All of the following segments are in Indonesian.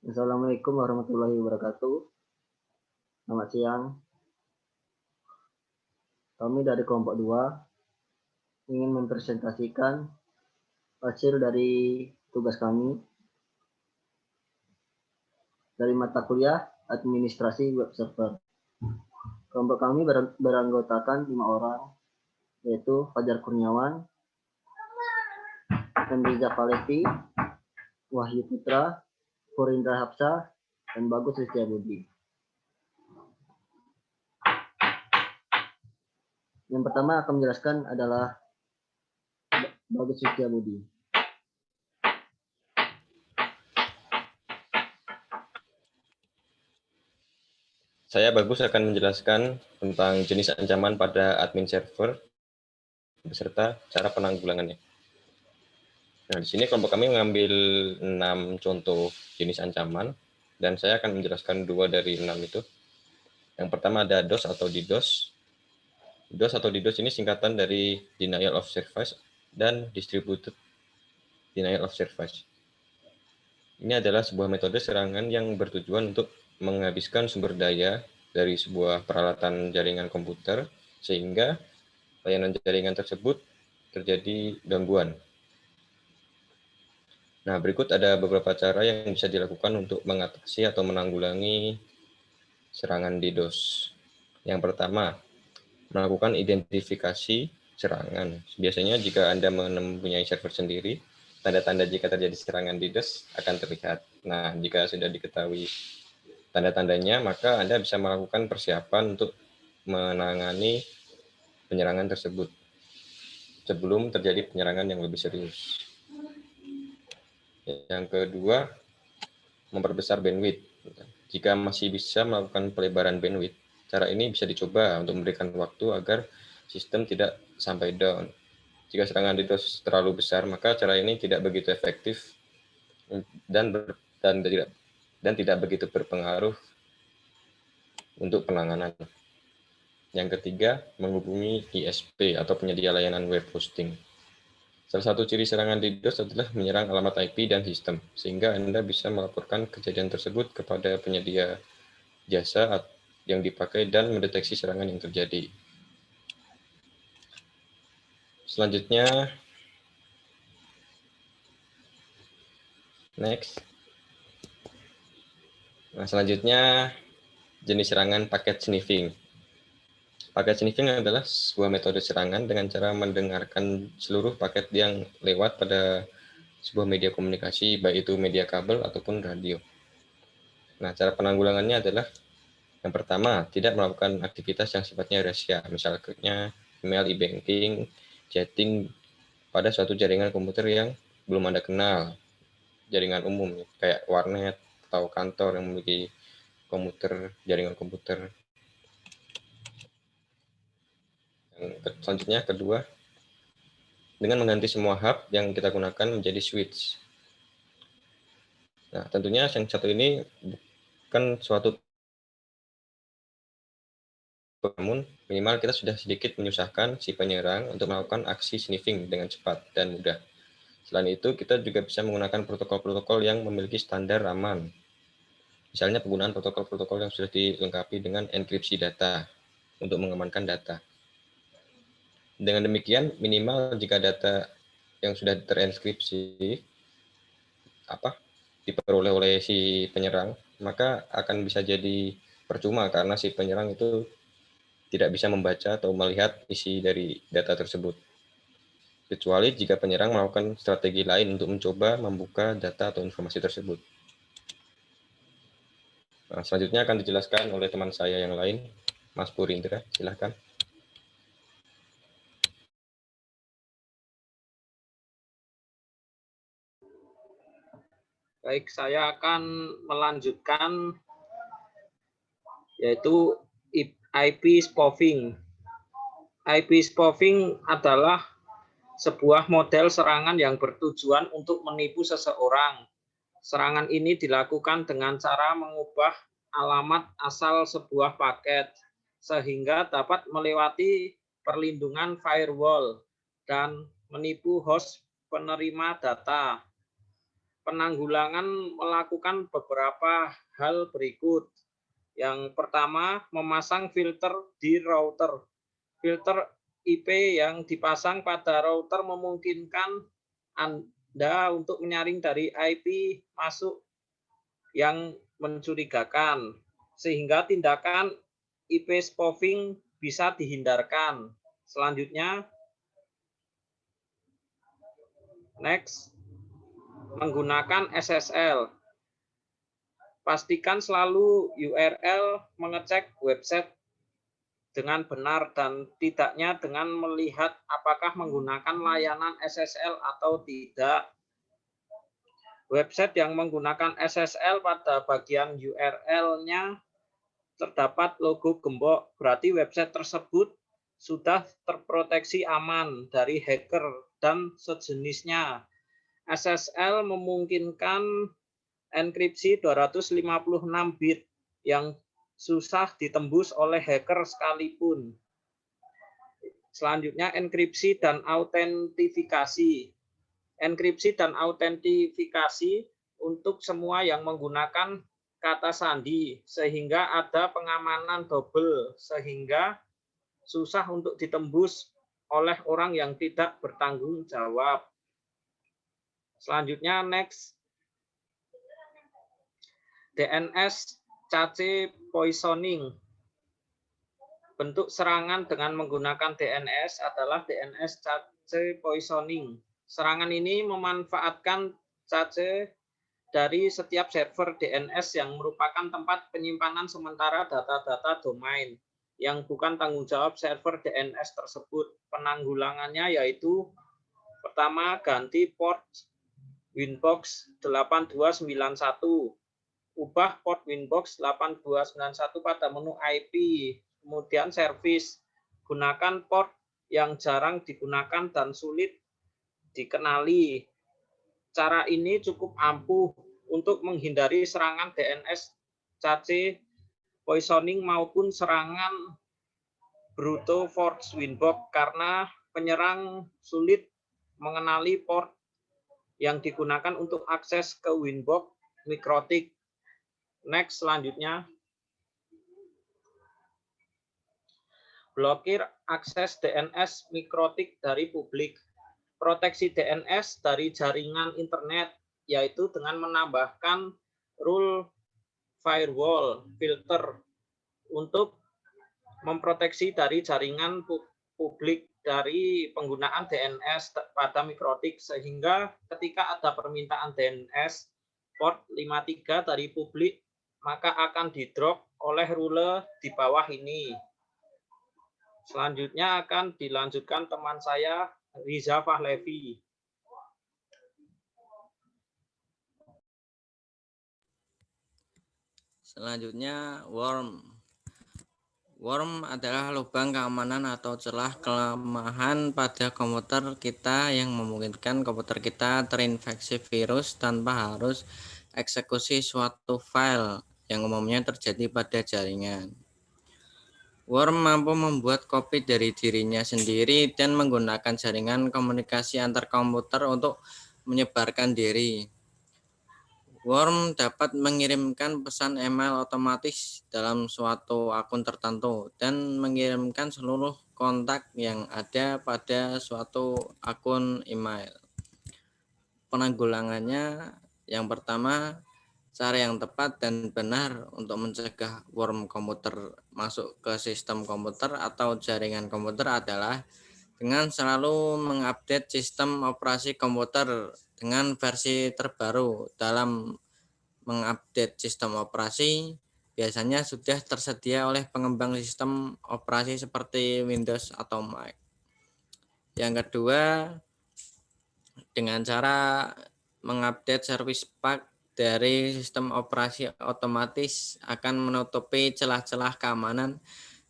Assalamualaikum warahmatullahi wabarakatuh. Selamat siang. Kami dari kelompok 2 ingin mempresentasikan hasil dari tugas kami dari mata kuliah administrasi web server. Kelompok kami beranggotakan 5 orang, yaitu Fajar Kurniawan, Emriza Falevi, Wahyu Putra, Purindra Hapsa, dan Bagus Setiabudi. Yang pertama akan menjelaskan adalah Bagus Setiabudi. Saya Bagus akan menjelaskan tentang jenis ancaman pada admin server beserta cara penanggulangannya. Nah, di sini kelompok kami mengambil 6 contoh jenis ancaman dan saya akan menjelaskan 2 dari 6 itu. Yang pertama ada DOS atau DDoS. DOS atau DDoS ini singkatan dari Denial of Service dan Distributed Denial of Service. Ini adalah sebuah metode serangan yang bertujuan untuk menghabiskan sumber daya dari sebuah peralatan jaringan komputer sehingga layanan jaringan tersebut terjadi gangguan. Nah, berikut ada beberapa cara yang bisa dilakukan untuk mengatasi atau menanggulangi serangan DDoS. Yang pertama, melakukan identifikasi serangan. Biasanya jika Anda mempunyai server sendiri, tanda-tanda jika terjadi serangan DDoS akan terlihat. Nah, jika sudah diketahui tanda-tandanya, maka Anda bisa melakukan persiapan untuk menangani penyerangan tersebut sebelum terjadi penyerangan yang lebih serius. Yang kedua, memperbesar bandwidth. Jika masih bisa melakukan pelebaran bandwidth, cara ini bisa dicoba untuk memberikan waktu agar sistem tidak sampai down. Jika serangan DDoS terlalu besar, maka cara ini tidak begitu efektif dan tidak begitu berpengaruh untuk penanganan. Yang ketiga, menghubungi ISP atau penyedia layanan web hosting. Salah satu ciri serangan DDoS adalah menyerang alamat IP dan sistem, sehingga Anda bisa melaporkan kejadian tersebut kepada penyedia jasa yang dipakai dan mendeteksi serangan yang terjadi. Selanjutnya, next. Nah, selanjutnya jenis serangan paket sniffing. Paket sniffing adalah sebuah metode serangan dengan cara mendengarkan seluruh paket yang lewat pada sebuah media komunikasi, baik itu media kabel ataupun radio. Nah, cara penanggulangannya adalah yang pertama, tidak melakukan aktivitas yang sifatnya rahasia, misalnya email, e-banking, chatting pada suatu jaringan komputer yang belum Anda kenal, jaringan umum, kayak warnet atau kantor yang memiliki jaringan komputer. Yang selanjutnya, kedua, dengan mengganti semua hub yang kita gunakan menjadi switch. Nah, tentunya yang satu ini bukan suatu, namun minimal kita sudah sedikit menyusahkan si penyerang untuk melakukan aksi sniffing dengan cepat dan mudah. Selain itu, kita juga bisa menggunakan protokol-protokol yang memiliki standar aman. Misalnya penggunaan protokol-protokol yang sudah dilengkapi dengan enkripsi data untuk mengamankan data. Dengan demikian, minimal jika data yang sudah terenkripsi diperoleh oleh si penyerang, maka akan bisa jadi percuma karena si penyerang itu tidak bisa membaca atau melihat isi dari data tersebut. Kecuali jika penyerang melakukan strategi lain untuk mencoba membuka data atau informasi tersebut. Nah, selanjutnya akan dijelaskan oleh teman saya yang lain, Mas Purindra, silahkan. Baik, saya akan melanjutkan yaitu IP spoofing. IP spoofing adalah sebuah model serangan yang bertujuan untuk menipu seseorang. Serangan ini dilakukan dengan cara mengubah alamat asal sebuah paket sehingga dapat melewati perlindungan firewall dan menipu host penerima data. penanggulangan melakukan beberapa hal berikut. Yang pertama, memasang filter di router. Filter IP yang dipasang pada router memungkinkan Anda untuk menyaring dari IP masuk yang mencurigakan, sehingga tindakan IP spoofing bisa dihindarkan. Selanjutnya, next, menggunakan SSL. Pastikan selalu URL mengecek website dengan benar dan tidaknya dengan melihat apakah menggunakan layanan SSL atau tidak. Website yang menggunakan SSL pada bagian URL-nya terdapat logo gembok, berarti website tersebut sudah terproteksi aman dari hacker dan sejenisnya. SSL memungkinkan enkripsi 256 bit yang susah ditembus oleh hacker sekalipun. Selanjutnya, enkripsi dan autentifikasi. Enkripsi dan autentifikasi untuk semua yang menggunakan kata sandi, sehingga ada pengamanan double, sehingga susah untuk ditembus oleh orang yang tidak bertanggung jawab. Selanjutnya, next, DNS cache poisoning. Bentuk serangan dengan menggunakan DNS adalah DNS cache poisoning. Serangan ini memanfaatkan cache dari setiap server DNS yang merupakan tempat penyimpanan sementara data-data domain yang bukan tanggung jawab server DNS tersebut. Penanggulangannya yaitu pertama, ganti port Winbox 8291. Ubah port Winbox 8291 pada menu IP. Kemudian service. Gunakan port yang jarang digunakan dan sulit dikenali. Cara ini cukup ampuh untuk menghindari serangan DNS cache poisoning maupun serangan brute force Winbox karena penyerang sulit mengenali port yang digunakan untuk akses ke Winbox mikrotik. Next, selanjutnya, blokir akses DNS mikrotik dari publik. Proteksi DNS dari jaringan internet, yaitu dengan menambahkan rule firewall filter untuk memproteksi dari jaringan publik dari penggunaan DNS pada mikrotik, sehingga ketika ada permintaan DNS port 53 dari publik, maka akan di-drop oleh rule di bawah ini. Selanjutnya akan dilanjutkan teman saya, Riza Fahlevi. Selanjutnya, worm. Worm adalah lubang keamanan atau celah kelemahan pada komputer kita yang memungkinkan komputer kita terinfeksi virus tanpa harus eksekusi suatu file yang umumnya terjadi pada jaringan. Worm mampu membuat kopi dari dirinya sendiri dan menggunakan jaringan komunikasi antar komputer untuk menyebarkan diri. Worm dapat mengirimkan pesan email otomatis dalam suatu akun tertentu dan mengirimkan seluruh kontak yang ada pada suatu akun email. Penanggulangannya, yang pertama, cara yang tepat dan benar untuk mencegah worm komputer masuk ke sistem komputer atau jaringan komputer adalah dengan selalu mengupdate sistem operasi komputer dengan versi terbaru. Dalam mengupdate sistem operasi, biasanya sudah tersedia oleh pengembang sistem operasi seperti Windows atau Mac. Yang kedua, dengan cara mengupdate service pack dari sistem operasi otomatis akan menutupi celah-celah keamanan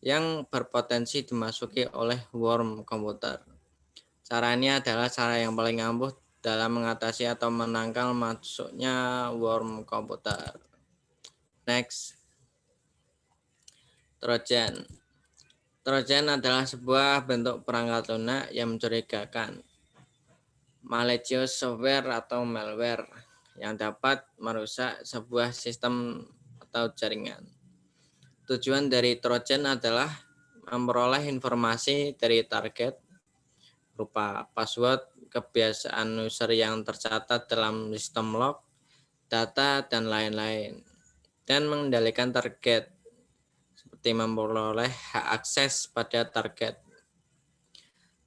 yang berpotensi dimasuki oleh worm komputer. Cara ini adalah cara yang paling ampuh dalam mengatasi atau menangkal masuknya worm komputer. Next, Trojan. Trojan adalah sebuah bentuk perangkat lunak yang mencurigakan, malicious software atau malware yang dapat merusak sebuah sistem atau jaringan. Tujuan dari Trojan adalah memperoleh informasi dari target berupa password, kebiasaan user yang tercatat dalam sistem log, data, dan lain-lain, dan mengendalikan target seperti memperoleh hak akses pada target.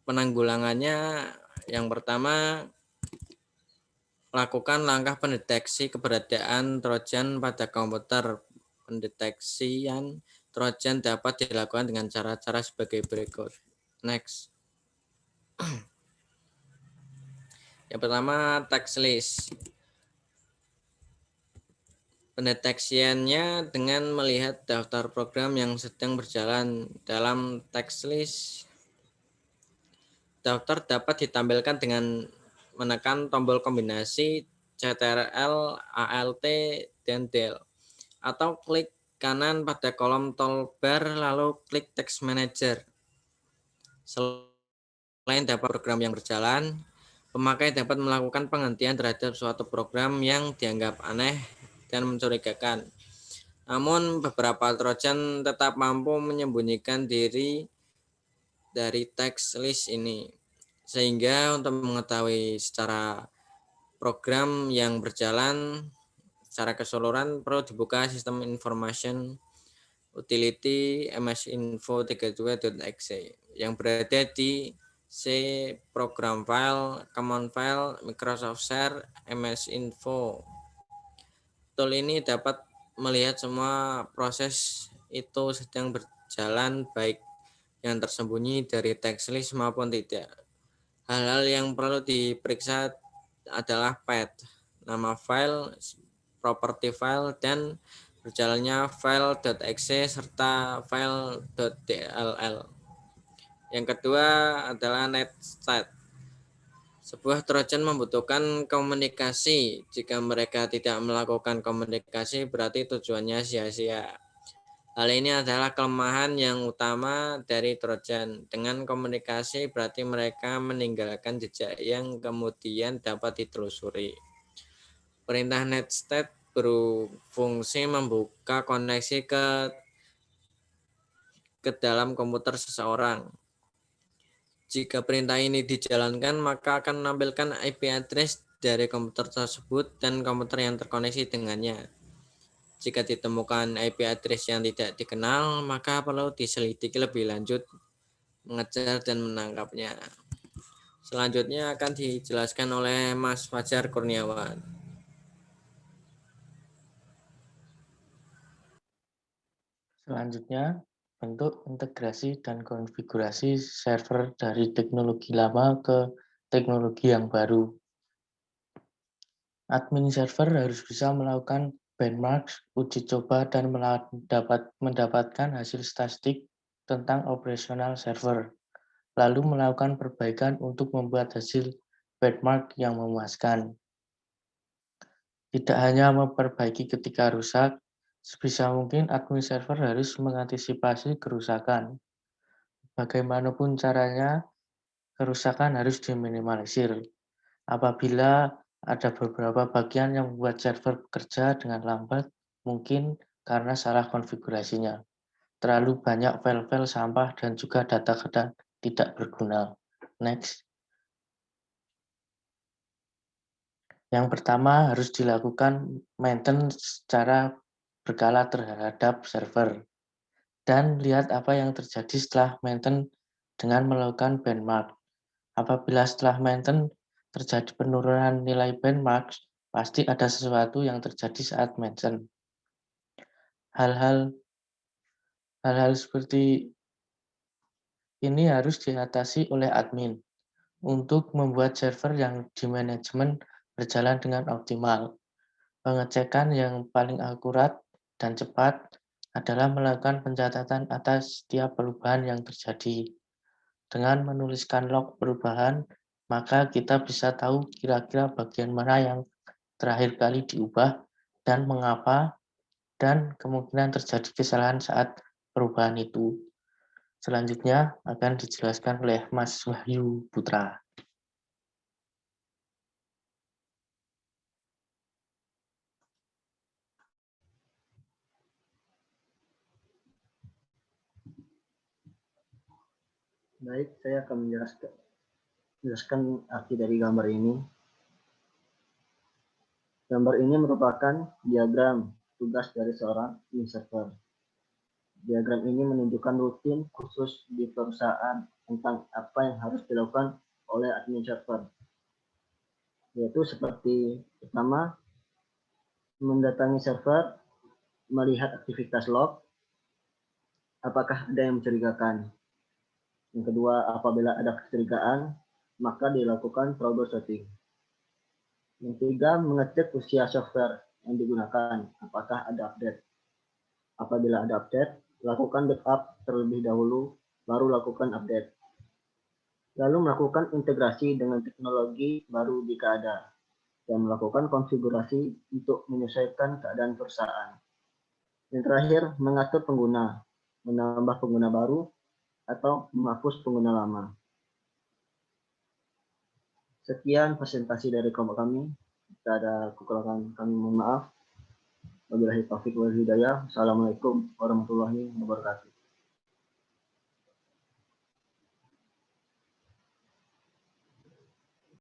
Penanggulangannya yang pertama, lakukan langkah pendeteksi keberadaan Trojan pada komputer. Pendeteksian Trojan dapat dilakukan dengan cara-cara sebagai berikut. Next. Yang pertama, text list. Pendeteksiannya dengan melihat daftar program yang sedang berjalan dalam text list. Daftar dapat ditampilkan dengan menekan tombol kombinasi CTRL, ALT, dan Del, atau klik kanan pada kolom toolbar lalu klik text manager. Selain dapat program yang berjalan, pemakai dapat melakukan penghentian terhadap suatu program yang dianggap aneh dan mencurigakan. Namun beberapa Trojan tetap mampu menyembunyikan diri dari text list ini. Sehingga untuk mengetahui secara program yang berjalan secara keseluruhan perlu dibuka sistem information utility msinfo32.exe yang berada di C program file, common file, Microsoft Share, msinfo. Tool ini dapat melihat semua proses itu sedang berjalan baik yang tersembunyi dari text list maupun tidak. Hal-hal yang perlu diperiksa adalah path, nama file, property file, dan berjalannya file.exe serta file.dll. Yang kedua adalah netstat. Sebuah Trojan membutuhkan komunikasi. Jika mereka tidak melakukan komunikasi, berarti tujuannya sia-sia. Hal ini adalah kelemahan yang utama dari Trojan. Dengan komunikasi berarti mereka meninggalkan jejak yang kemudian dapat ditelusuri. Perintah netstat berfungsi membuka koneksi ke dalam komputer seseorang. Jika perintah ini dijalankan, maka akan menampilkan IP address dari komputer tersebut dan komputer yang terkoneksi dengannya. Jika ditemukan IP address yang tidak dikenal, maka perlu diselidiki lebih lanjut, mengejar dan menangkapnya. Selanjutnya akan dijelaskan oleh Mas Fajar Kurniawan. Selanjutnya, bentuk integrasi dan konfigurasi server dari teknologi lama ke teknologi yang baru. Admin server harus bisa melakukan benchmark, uji coba, dan mendapatkan hasil statistik tentang operasional server, lalu melakukan perbaikan untuk membuat hasil benchmark yang memuaskan. Tidak hanya memperbaiki ketika rusak, sebisa mungkin admin server harus mengantisipasi kerusakan. Bagaimanapun caranya, kerusakan harus diminimalisir. Apabila ada beberapa bagian yang membuat server bekerja dengan lambat, mungkin karena salah konfigurasinya. Terlalu banyak file-file sampah dan juga data tidak berguna. Next. Yang pertama harus dilakukan maintenance secara berkala terhadap server. Dan lihat apa yang terjadi setelah maintenance dengan melakukan benchmark. Apabila setelah maintenance terjadi penurunan nilai benchmark, pasti ada sesuatu yang terjadi saat maintenance. Hal-hal seperti ini harus diatasi oleh admin untuk membuat server yang di manajemen berjalan dengan optimal. Pengecekan yang paling akurat dan cepat adalah melakukan pencatatan atas setiap perubahan yang terjadi. Dengan menuliskan log perubahan, maka kita bisa tahu kira-kira bagian mana yang terakhir kali diubah dan mengapa, dan kemungkinan terjadi kesalahan saat perubahan itu. Selanjutnya akan dijelaskan oleh Mas Wahyu Putra. Baik, saya akan menjelaskan arti dari gambar ini. Gambar ini merupakan diagram tugas dari seorang admin server. Diagram ini menunjukkan rutin khusus di perusahaan tentang apa yang harus dilakukan oleh admin server. Yaitu seperti pertama, mendatangi server, melihat aktivitas log, apakah ada yang mencurigakan. Yang kedua, apabila ada kecurigaan, maka dilakukan troubleshooting. Yang ketiga, mengecek usia software yang digunakan, apakah ada update. Apabila ada update, lakukan backup terlebih dahulu, baru lakukan update. Lalu melakukan integrasi dengan teknologi baru jika ada, dan melakukan konfigurasi untuk menyesuaikan keadaan perusahaan. Yang terakhir, mengatur pengguna, menambah pengguna baru, atau menghapus pengguna lama. Sekian presentasi dari kelompok kami. Jika ada kekurangan kami mohon maaf. Wabillahi taufiq wal hidayah. Assalamualaikum warahmatullahi wabarakatuh.